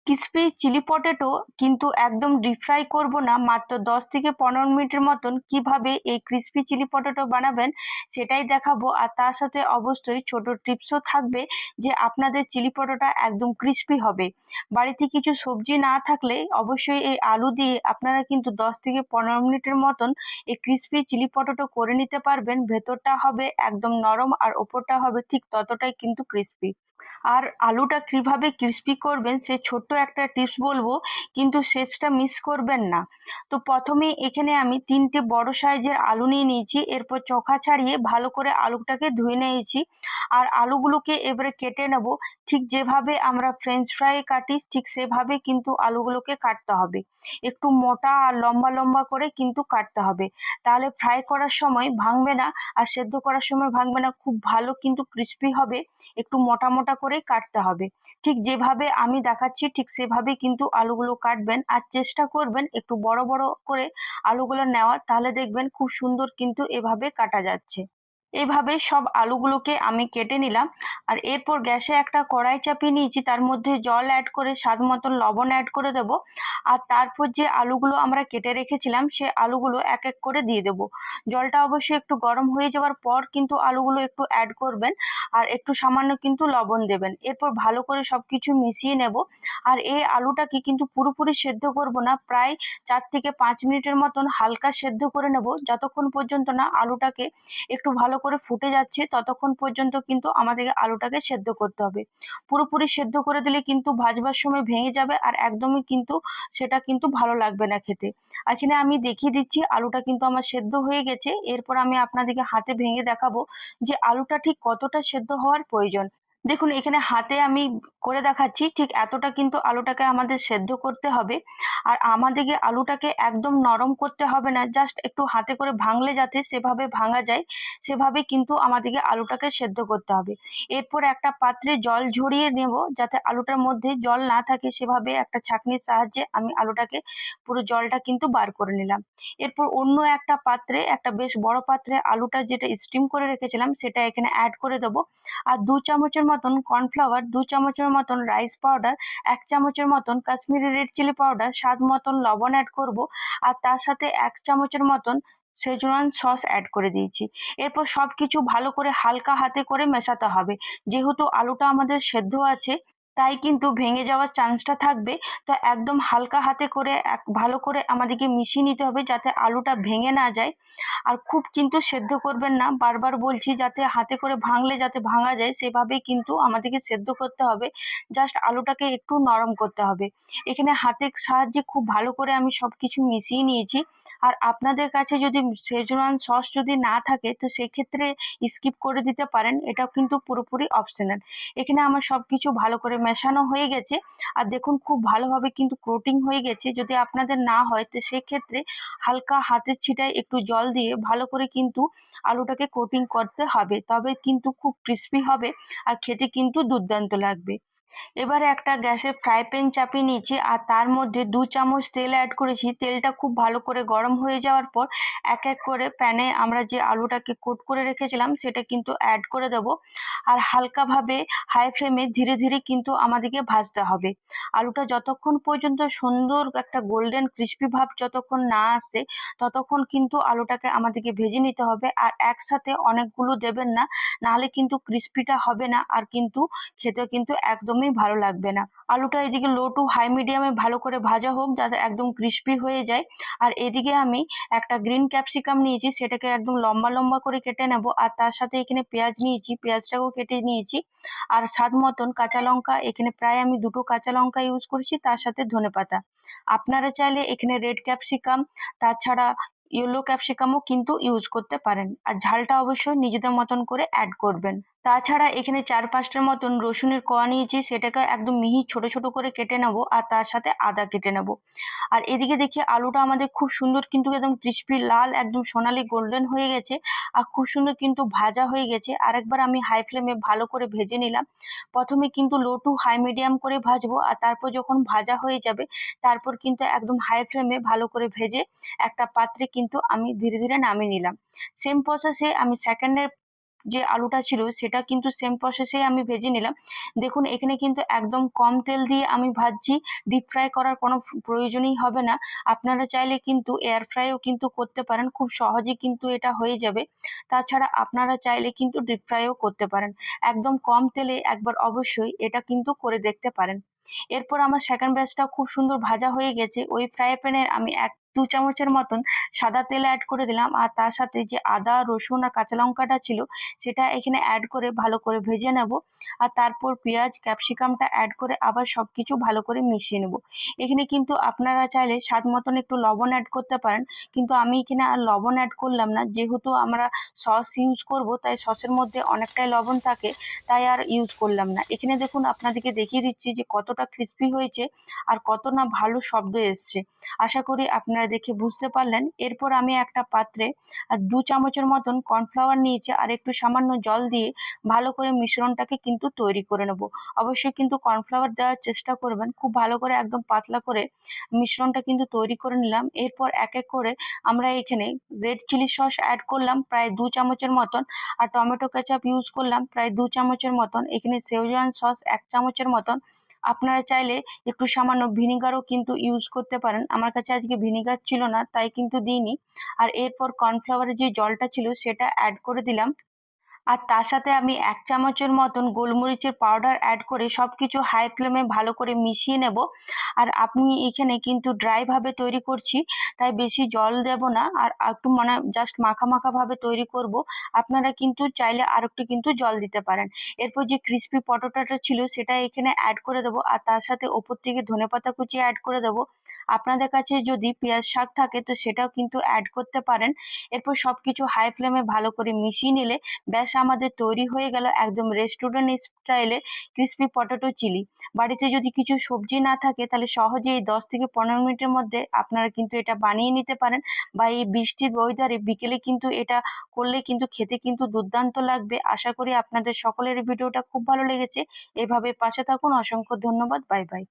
Crispy chilli potato কিন্তু একদম deep fry করব না, মাত্র 10 থেকে 15 মিনিটের মতন কিভাবে এই ক্রিসপি চিলি পটেটো বানাবেন সেটাই দেখাবো। আর তার সাথে অবশ্যই ছোট টিপসও থাকবে যে আপনাদের চিলি পটেটোটা একদম ক্রিসপি হবে। বাড়িতে কিছু সবজি না থাকলে অবশ্যই এই আলু দিয়ে আপনারা কিন্তু 10 থেকে 15 মিনিটের মতন এই ক্রিসপি চিলি পটেটো করে নিতে পারবেন। ভেতরটা হবে একদম নরম আর ওপরটা হবে ঠিক ততটাই কিন্তু ক্রিসপি। আর আলুটা কিভাবে ক্রিস্পি করবেন সে ছোট্ট একটা টিপস বলবো, কিন্তু শেষটা মিস করবেন না। তো প্রথমে এখানে আমি 3টে বড় সাইজের আলু নিয়ে নিয়েছি, এরপর চোখা ছাড়িয়ে ভালো করে আলুটাকে ধুয়ে নিয়েছি। আর আলুগুলোকে এবারে কেটে নেব, ঠিক যেভাবে আমরা ফ্রেঞ্চ ফ্রাই কাটি ঠিক সেভাবে কিন্তু আলুগুলোকে কাটতে হবে। একটু মোটা আর লম্বা লম্বা করে কিন্তু কাটতে হবে, তাহলে ফ্রাই করার সময় ভাঙবে না আর সেদ্ধ করার সময় ভাঙবে না, খুব ভালো কিন্তু ক্রিস্পি হবে। একটু মোটা মোটা করে কাটতে হবে, ঠিক যেভাবে আমি দেখাচ্ছি ঠিক সেভাবে কিন্তু আলুগুলো কাটবেন। আর চেষ্টা করবেন একটু বড় বড় করে আলুগুলো নেওয়ার, তাহলে দেখবেন খুব সুন্দর কিন্তু এভাবে কাটা যাচ্ছে। এইভাবে সব আলুগুলোকে আমি কেটে নিলাম। আর এরপর গ্যাসে একটা কড়াই চাপিয়ে নিয়েছি, তার মধ্যে জল অ্যাড করে স্বাদ মতন লবণ অ্যাড করে দেব। আর তারপর যে আলুগুলো আমরা কেটে রেখেছিলাম সে আলুগুলো এক এক করে দিয়ে দেব। জলটা অবশ্যই একটু গরম হয়ে যাওয়ার পর কিন্তু আলুগুলো একটু অ্যাড করবেন আর একটু সামান্য কিন্তু লবণ দেবেন। এরপর ভালো করে সবকিছু মিশিয়ে নেব। আর এই আলুটাকে কিন্তু পুরোপুরি সেদ্ধ করব না, প্রায় 4 থেকে 5 মিনিটের মতন হালকা সেদ্ধ করে নেব, যতক্ষণ পর্যন্ত না আলুটাকে একটু ভালো করে ফুটে যাচ্ছে ততক্ষণ পর্যন্ত কিন্তু আমাদেরকে আলুটাকে সেদ্ধ করতে হবে। পুরোপুরি সেদ্ধ করে দিলে কিন্তু ভাজবার সময় ভেঙে যাবে আর একদমই কিন্তু সেটা কিন্তু ভালো লাগবে না খেতে। এখানে আমি দেখিয়ে দিচ্ছি আলুটা কিন্তু আমার সেদ্ধ হয়ে গেছে। এরপর আমি আপনাদেরকে হাতে ভেঙে দেখাবো যে আলুটা ঠিক কতটা সেদ্ধ হওয়ার প্রয়োজন। দেখুন এখানে হাতে আমি করে দেখাচ্ছি, ঠিক এতটা কিন্তু আলুটাকে আমাদের সেদ্ধ করতে হবে। আর আমাদেরকে আলুটাকে একদম নরম করতে হবে না, জাস্ট একটু হাতে করে ভাঙলে যাতে সেভাবে ভাঙা যায় সেভাবে কিন্তু আমাদেরকে আলুটাকে সেদ্ধ করতে হবে। এরপর একটা পাত্রে জল ঝরিয়ে নেব, যাতে আলুটার মধ্যে জল না থাকে, সেভাবে একটা ছাঁকনির সাহায্যে আমি আলুটাকে পুরো জলটা কিন্তু বার করে নিলাম। এরপর অন্য একটা পাত্রে, একটা বেশ বড় পাত্রে আলুটা যেটা স্টিম করে রেখেছিলাম সেটা এখানে অ্যাড করে দেবো। আর 2 চামচের মতন কর্নফ্লাওয়ার, 2 চামচের মতন রাইস পাউডার, 1 চামচের মতন কাশ্মীরি রেড চিলি পাউডার, স্বাদ মতন লবণ অ্যাড করব। আর তার সাথে 1 চামচের মতন শেজওয়ান সস অ্যাড করে দিয়েছি। এরপর সবকিছু ভালো করে হালকা হাতে করে মেশাতে হবে। যেহেতু আলুটা আমাদের সেদ্ধ আছে তাই কিন্তু ভেঙে যাওয়ার চান্সটা থাকবে। তো একদম হালকা হাতে করে ভালো করে আমাদেরকে মিশিয়ে নিতে হবে যাতে আলুটা ভেঙে না যায়। আর খুব কিন্তু সেদ্ধ করবেন না, বারবার বলছি, যাতে হাতে করে ভাঙলে যাতে ভাঙা যায় সেভাবেই কিন্তু আমাদেরকে সেদ্ধ করতে হবে। জাস্ট আলুটাকে একটু নরম করতে হবে। এখানে হাতের সাহায্যে খুব ভালো করে আমি সবকিছু মিশিয়ে নিয়েছি। আর আপনাদের কাছে যদি শেজওয়ান সস যদি না থাকে তো সেক্ষেত্রে স্কিপ করে দিতে পারেন, এটাও কিন্তু পুরোপুরি অপশনাল। এখানে আমার সবকিছু ভালো করে মেশানো হয়ে গেছে। আর দেখুন খুব ভালোভাবে কিন্তু কোটিং হয়ে গেছে। যদি আপনাদের না হয় তো সেক্ষেত্রে হালকা হাতের ছিটায় একটু জল দিয়ে ভালো করে কিন্তু আলুটাকে কোটিং করতে হবে, তবে কিন্তু খুব ক্রিস্পি হবে আর খেতে কিন্তু দুর্দান্ত লাগবে। এবারে একটা গ্যাসে ফ্রাই প্যান চাপিয়ে নিয়েছি আর তার মধ্যে 2 চামচ তেল অ্যাড করেছি। তেলটা খুব ভালো করে গরম হয়ে যাওয়ার পর এক এক করে প্যানে আমরা যে আলুটাকে কোট করে রেখেছিলাম সেটা কিন্তু অ্যাড করে দেব। আর হালকাভাবে হাই ফ্লেমে ধীরে ধীরে কিন্তু আমাদেরকে ভাজতে হবে। আলুটা যতক্ষণ পর্যন্ত সুন্দর একটা গোল্ডেন ক্রিস্পি ভাব যতক্ষণ না আসে ততক্ষণ কিন্তু আলুটাকে আমাদেরকে ভেজে নিতে হবে। আর একসাথে অনেকগুলো দেবেন না, নাহলে কিন্তু ক্রিস্পিটা হবে না আর কিন্তু খেতে কিন্তু একদমই ভালো লাগবে না। আলুটা এদিকে লো টু হাই মিডিয়ামে ভালো করে ভাজা হোক যাতে একদম ক্রিস্পি হয়ে যায়। আর এদিকে আমি একটা গ্রিন ক্যাপসিকাম নিয়েছি, সেটাকে একদম লম্বা লম্বা করে কেটে নেব। আর তার সাথে এখানে পেঁয়াজ নিয়েছি, পেঁয়াজটাকেও কেটে নিয়েছি। আর স্বাদ মতন কাঁচা লঙ্কা, এখানে প্রায় আমি 2টো কাঁচা লঙ্কা ইউজ করেছি, তার সাথে ধনেপাতা। আপনারা চাইলে এখানে রেড ক্যাপসিকাম তাছাড়া ইয়েলো ক্যাপসিকামও কিন্তু ইউজ করতে পারেন। আর ঝালটা অবশ্যই নিজেদের মতন করে অ্যাড করবেন। তাছাড়া এখানে 4-5টার মতন রসুনের কোয়া নিয়েছি, সেটাকে একদম মিহি ছোট ছোট করে কেটে নেবো আর তার সাথে আদা কেটে নেবো। আর এদিকে দেখি আলুটা আমাদের খুব সুন্দর কিন্তু একদম ক্রিস্পি লাল একদম সোনালি গোল্ডেন হয়ে গেছে আর খুব সুন্দর কিন্তু ভাজা হয়ে গেছে। আরেকবার আমি হাই ফ্লেমে ভালো করে ভেজে নিলাম। প্রথমে কিন্তু লো টু হাই মিডিয়াম করে ভাজবো আর তারপর যখন ভাজা হয়ে যাবে তারপর কিন্তু একদম হাই ফ্লেমে ভালো করে ভেজে একটা পাত্রে কিন্তু আমি ধীরে ধীরে নামিয়ে নিলাম। সেম প্রসেসে আমি সেকেন্ডের যে আলুটা ছিল সেটা কিন্তু সেম প্রসেসেই আমি ভেজে নিলাম। দেখুন এখানে কিন্তু একদম কম তেল দিয়ে আমি ভাজছি, ডিপ ফ্রাই করার কোনো প্রয়োজনই হবে না। আপনারা চাইলে কিন্তু এয়ার ফ্রাইও কিন্তু করতে পারেন, খুব সহজেই কিন্তু এটা হয়ে যাবে। তাছাড়া আপনারা চাইলে কিন্তু ডিপ ফ্রাইও করতে পারেন। একদম কম তেলে একবার অবশ্যই এটা কিন্তু করে দেখতে পারেন। এরপর আমার সেকেন্ড ব্যাচটা খুব সুন্দর ভাজা হয়ে গেছে। ওই ফ্রাই প্যানে আমি ১-২ চামচের মতন সাদা তেল অ্যাড করে দিলাম, আর তার সাথে যে আদা, রসুন আর কাঁচা লঙ্কাটা ছিল সেটা এখানে অ্যাড করে ভালো করে ভেজে নেব। আর তারপর পেঁয়াজ, ক্যাপসিকামটা অ্যাড করে আবার সবকিছু ভালো করে মিশিয়ে নেব। এখানে কিন্তু আপনারা চাইলে স্বাদ মতন একটু লবণ অ্যাড করতে পারেন, কিন্তু আমি এখানে আর লবণ অ্যাড করলাম না, যেহেতু আমরা সস ইউজ করব তাই সসের মধ্যে অনেকটাই লবণ থাকে, তাই আর ইউজ করলাম না। এখানে দেখুন আপনাদেরকে দেখিয়ে দিচ্ছি যে কতটা ক্রিস্পি হয়েছে আর কত না ভালো শব্দ এসছে। আশা করি আপনারা দেখে বুঝতে পারলেন। এরপর আমি একটা পাত্রে ২ চামচের মতন কর্নফ্লাওয়ার নিয়েছি আর একটু সামান্য জল দিয়ে ভালো করে মিশ্রণটাকে কিন্তু তৈরি করে নেব। অবশ্যই কিন্তু কর্নফ্লাওয়ার দেওয়ার চেষ্টা করবেন, খুব ভালো করে একদম পাতলা করে মিশ্রণটা কিন্তু তৈরি করে নিলাম। এরপর এক এক করে আমরা এখানে রেড চিলি সস অ্যাড করলাম প্রায় ২ চামচের মতন, আর টমেটো কেচাপ ইউজ করলাম প্রায় ২ চামচের মতন। এখানে শেজওয়ান সস ১ চামচের মতন। আপনারা চাইলে একটু সামান্য ভিনিগারও কিন্তু ইউজ করতে পারেন। আমার কাছে আজকে ভিনিগার ছিল না তাই কিন্তু দিইনি। আর এরপর কর্নফ্লাওয়ারের যে জলটা ছিল সেটা অ্যাড করে দিলাম। আর তার সাথে আমি ১ চামচের মতন গোলমরিচের পাউডার অ্যাড করে সবকিছু হাই ফ্লেমে ভালো করে মিশিয়ে নেব। আর আমি এখানে কিন্তু ড্রাই ভাবে তৈরি করছি, তাই বেশি জল দেব না, আর একটু মানে জাস্ট মাখা মাখা ভাবে তৈরি করব। আপনারা কিন্তু চাইলে আরেকটু কিন্তু জল দিতে পারেন। এরপর যে ক্রিস্পি পটেটোটা ছিল সেটা এখানে অ্যাড করে দেবো, আর তার সাথে ওপর থেকে ধনেপাতা কুচি অ্যাড করে দেবো। আপনাদের কাছে যদি পেঁয়াজ শাক থাকে তো সেটাও কিন্তু অ্যাড করতে পারেন। এরপর সবকিছু হাই ফ্লেমে ভালো করে মিশিয়ে নিলে ব্যাস আমাদের তৈরি হয়ে গেল একদম রেস্টুরেন্ট স্টাইলে ক্রিস্পি পটেটো চিলি। বাড়িতে যদি কিছু সবজি না থাকে তাহলে সহজেই ১০ থেকে ১৫ মিনিটের মধ্যে আপনারা কিন্তু এটা বানিয়ে নিতে পারেন, বা এই বৃষ্টির ওয়েদারে বিকেলে কিন্তু এটা করলে কিন্তু খেতে কিন্তু দুর্দান্ত লাগবে। আশা করি আপনাদের সকলের ভিডিওটা খুব ভালো লেগেছে। এভাবে পাশে থাকুন। অসংখ্য ধন্যবাদ। Bye bye.